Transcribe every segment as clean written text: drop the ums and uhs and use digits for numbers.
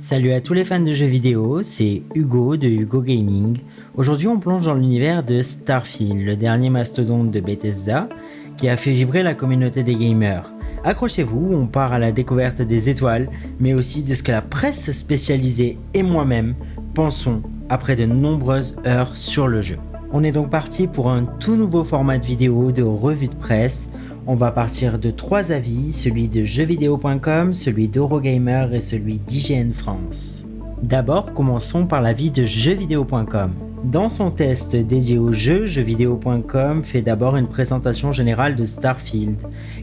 Salut à tous les fans de jeux vidéo, c'est Hugo de Hugo Gaming. Aujourd'hui on plonge dans l'univers de Starfield, le dernier mastodonte de Bethesda qui a fait vibrer la communauté des gamers. Accrochez-vous, on part à la découverte des étoiles, mais aussi de ce que la presse spécialisée et moi-même pensons après de nombreuses heures sur le jeu. On est donc parti pour un tout nouveau format de vidéo de revue de presse. On va partir de 3 avis, celui de jeuxvideo.com, celui d'Eurogamer et celui d'IGN France. D'abord, commençons par l'avis de jeuxvideo.com. Dans son test dédié au jeu, jeuxvideo.com fait d'abord une présentation générale de Starfield.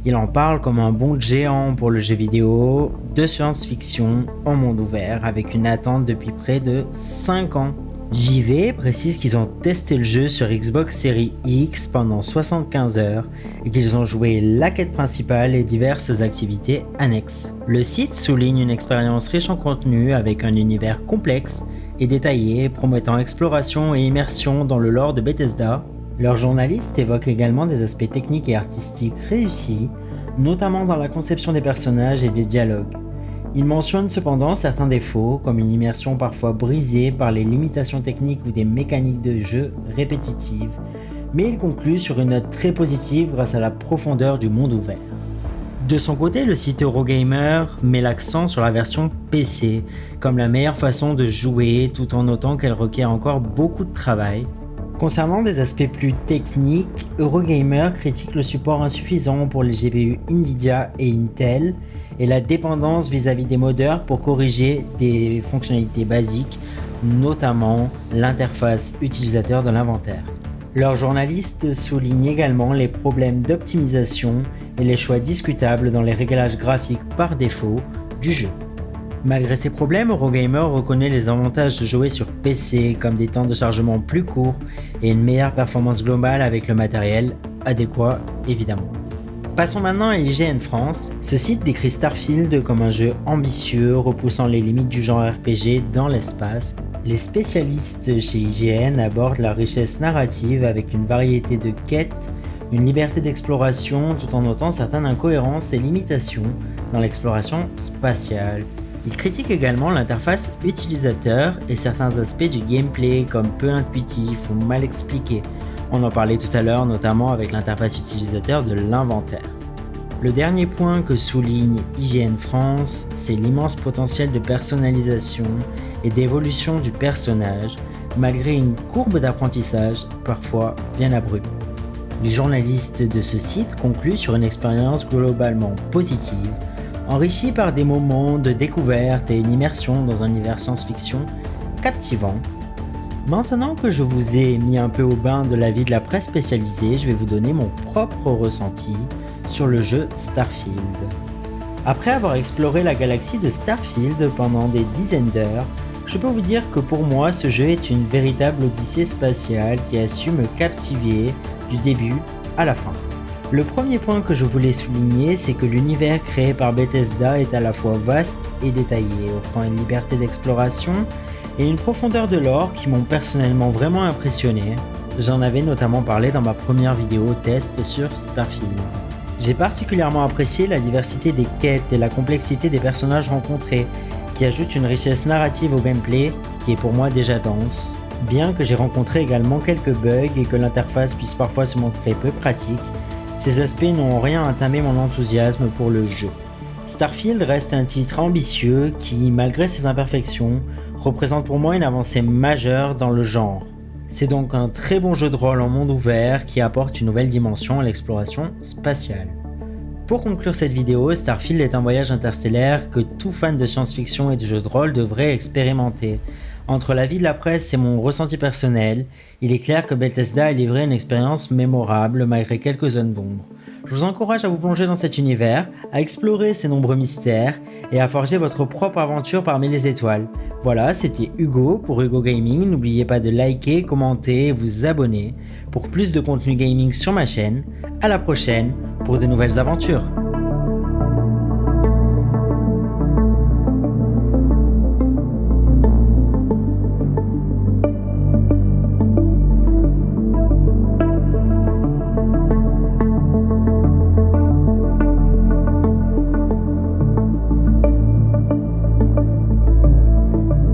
Il en parle comme un bond géant pour le jeu vidéo de science-fiction en monde ouvert avec une attente depuis près de 5 ans. JV précise qu'ils ont testé le jeu sur Xbox Series X pendant 75 heures et qu'ils ont joué la quête principale et diverses activités annexes. Le site souligne une expérience riche en contenu avec un univers complexe et détaillé promettant exploration et immersion dans le lore de Bethesda. Leurs journalistes évoquent également des aspects techniques et artistiques réussis, notamment dans la conception des personnages et des dialogues. Il mentionne cependant certains défauts, comme une immersion parfois brisée par les limitations techniques ou des mécaniques de jeu répétitives, mais il conclut sur une note très positive grâce à la profondeur du monde ouvert. De son côté, le site Eurogamer met l'accent sur la version PC, comme la meilleure façon de jouer, tout en notant qu'elle requiert encore beaucoup de travail. Concernant des aspects plus techniques, Eurogamer critique le support insuffisant pour les GPU Nvidia et Intel et la dépendance vis-à-vis des modeurs pour corriger des fonctionnalités basiques, notamment l'interface utilisateur de l'inventaire. Leurs journalistes soulignent également les problèmes d'optimisation et les choix discutables dans les réglages graphiques par défaut du jeu. Malgré ces problèmes, Eurogamer reconnaît les avantages de jouer sur PC comme des temps de chargement plus courts et une meilleure performance globale avec le matériel adéquat évidemment. Passons maintenant à IGN France. Ce site décrit Starfield comme un jeu ambitieux, repoussant les limites du genre RPG dans l'espace. Les spécialistes chez IGN abordent la richesse narrative avec une variété de quêtes, une liberté d'exploration tout en notant certaines incohérences et limitations dans l'exploration spatiale. Ils critiquent également l'interface utilisateur et certains aspects du gameplay comme peu intuitif ou mal expliqué. On en parlait tout à l'heure notamment avec l'interface utilisateur de l'inventaire. Le dernier point que souligne IGN France, c'est l'immense potentiel de personnalisation et d'évolution du personnage, malgré une courbe d'apprentissage parfois bien abrupte. Les journalistes de ce site concluent sur une expérience globalement positive, enrichie par des moments de découverte et une immersion dans un univers science-fiction captivant. Maintenant que je vous ai mis un peu au bain de l'avis de la presse spécialisée, je vais vous donner mon propre ressenti sur le jeu Starfield. Après avoir exploré la galaxie de Starfield pendant des dizaines d'heures, je peux vous dire que pour moi ce jeu est une véritable odyssée spatiale qui a su me captiver du début à la fin. Le premier point que je voulais souligner, c'est que l'univers créé par Bethesda est à la fois vaste et détaillé, offrant une liberté d'exploration et une profondeur de lore qui m'ont personnellement vraiment impressionné. J'en avais notamment parlé dans ma première vidéo test sur Starfield. J'ai particulièrement apprécié la diversité des quêtes et la complexité des personnages rencontrés, qui ajoutent une richesse narrative au gameplay qui est pour moi déjà dense. Bien que j'ai rencontré également quelques bugs et que l'interface puisse parfois se montrer peu pratique, ces aspects n'ont rien entamé mon enthousiasme pour le jeu. Starfield reste un titre ambitieux qui, malgré ses imperfections, représente pour moi une avancée majeure dans le genre. C'est donc un très bon jeu de rôle en monde ouvert qui apporte une nouvelle dimension à l'exploration spatiale. Pour conclure cette vidéo, Starfield est un voyage interstellaire que tout fan de science-fiction et de jeux de rôle devrait expérimenter. Entre l'avis de la presse et mon ressenti personnel, il est clair que Bethesda a livré une expérience mémorable malgré quelques zones d'ombre. Je vous encourage à vous plonger dans cet univers, à explorer ses nombreux mystères et à forger votre propre aventure parmi les étoiles. Voilà, c'était Hugo pour Hugo Gaming. N'oubliez pas de liker, commenter et vous abonner pour plus de contenu gaming sur ma chaîne. À la prochaine pour de nouvelles aventures.